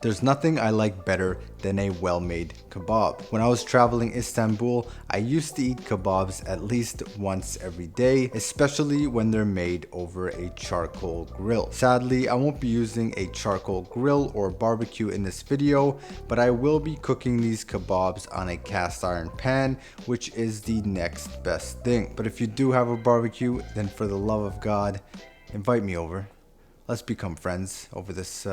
There's nothing I like better than a well-made kebab. When I was traveling Istanbul, I used to eat kebabs at least once every day, especially when they're made over a charcoal grill. Sadly, I won't be using a charcoal grill or barbecue in this video, but I will be cooking these kebabs on a cast iron pan, which is the next best thing. But if you do have a barbecue, then for the love of God, invite me over. Let's become friends over this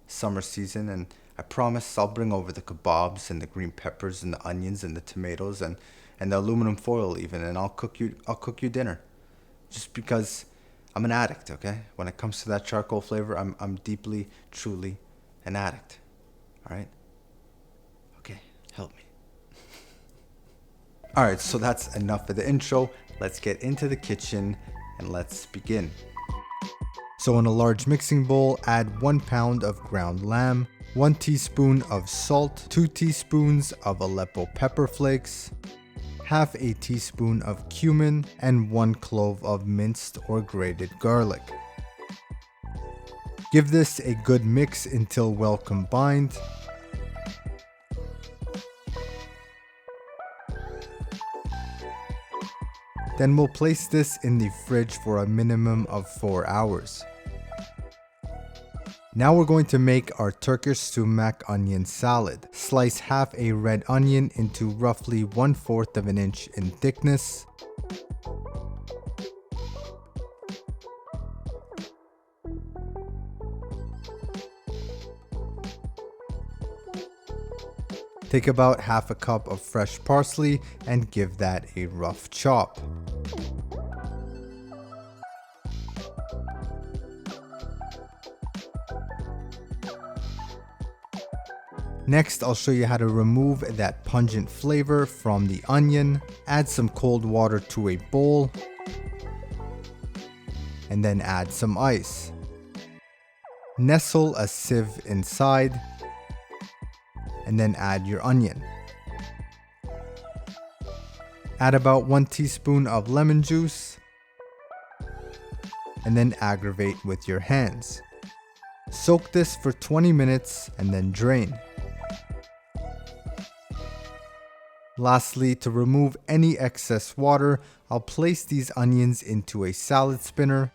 summer season, and I promise I'll bring over the kebabs and the green peppers and the onions and the tomatoes and the aluminum foil even, and I'll cook you dinner. Just because I'm an addict, okay? When it comes to that charcoal flavor, I'm deeply, truly an addict. All right? Okay, help me. All right, so that's enough of the intro. Let's get into the kitchen and let's begin. So in a large mixing bowl, add 1 pound of ground lamb, 1 teaspoon of salt, 2 teaspoons of Aleppo pepper flakes, half a teaspoon of cumin, and 1 clove of minced or grated garlic. Give this a good mix until well combined. Then we'll place this in the fridge for a minimum of 4 hours. Now we're going to make our Turkish sumac onion salad. Slice half a red onion into roughly 1/4 of an inch in thickness. Take about half a cup of fresh parsley and give that a rough chop. Next, I'll show you how to remove that pungent flavor from the onion. Add some cold water to a bowl, and then add some ice. Nestle a sieve inside, and then add your onion. Add about 1 teaspoon of lemon juice, and then aggravate with your hands. Soak this for 20 minutes and then drain. Lastly, to remove any excess water, I'll place these onions into a salad spinner.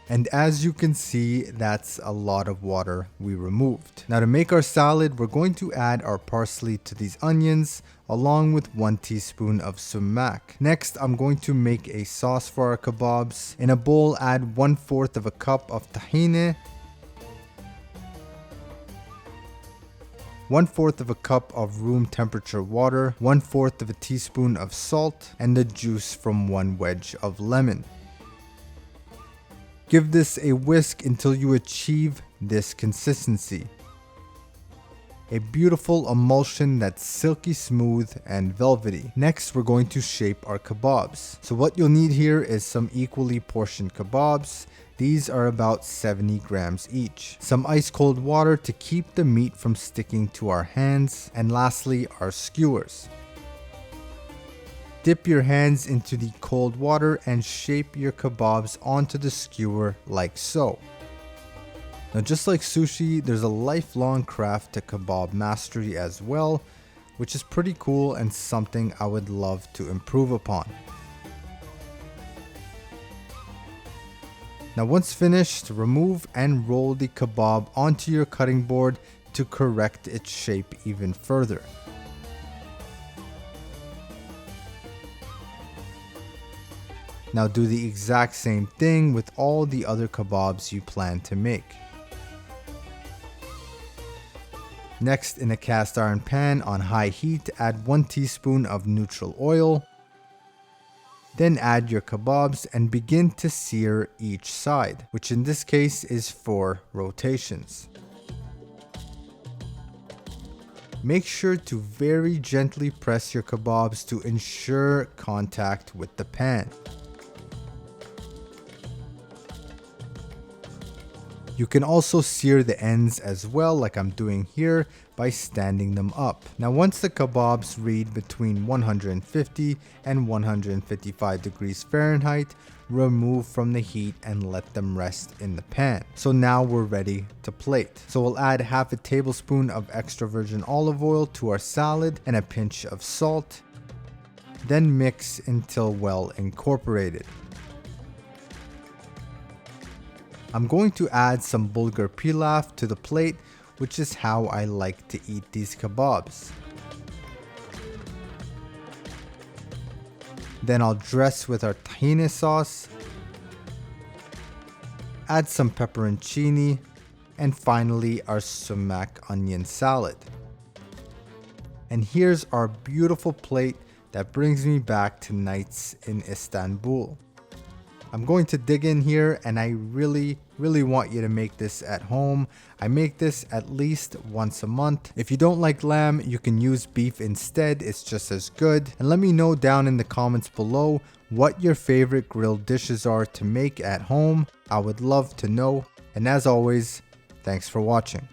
And as you can see, that's a lot of water we removed. Now to make our salad, we're going to add our parsley to these onions along with 1 teaspoon of sumac. Next, I'm going to make a sauce for our kebabs. In a bowl, add 1/4 of a cup of tahini, 1/4 of a cup of room temperature water, 1/4 of a teaspoon of salt, and the juice from 1 wedge of lemon. Give this a whisk until you achieve this consistency. A beautiful emulsion that's silky smooth and velvety. Next, we're going to shape our kebabs. So what you'll need here is some equally portioned kebabs. These are about 70 grams each. Some ice cold water to keep the meat from sticking to our hands. And lastly, our skewers. Dip your hands into the cold water and shape your kebabs onto the skewer like so. Now just like sushi, there's a lifelong craft to kebab mastery as well, which is pretty cool and something I would love to improve upon. Now once finished, remove and roll the kebab onto your cutting board to correct its shape even further. Now do the exact same thing with all the other kebabs you plan to make. Next, in a cast iron pan on high heat, add 1 teaspoon of neutral oil. Then add your kebabs and begin to sear each side, which in this case is 4 rotations. Make sure to very gently press your kebabs to ensure contact with the pan. You can also sear the ends as well, like I'm doing here, by standing them up. Now once the kebabs read between 150 and 155 degrees Fahrenheit, remove from the heat and let them rest in the pan. So now we're ready to plate. So we'll add half a tablespoon of extra virgin olive oil to our salad and a pinch of salt. Then mix until well incorporated. I'm going to add some bulgur pilaf to the plate, which is how I like to eat these kebabs. Then I'll dress with our tahini sauce, add some pepperoncini, and finally our sumac onion salad. And here's our beautiful plate that brings me back to nights in Istanbul. I'm going to dig in here, and I really want you to make this at home. I make this at least once a month. If you don't like lamb, you can use beef instead. It's just as good. And let me know down in the comments below what your favorite grilled dishes are to make at home. I would love to know. And as always, thanks for watching.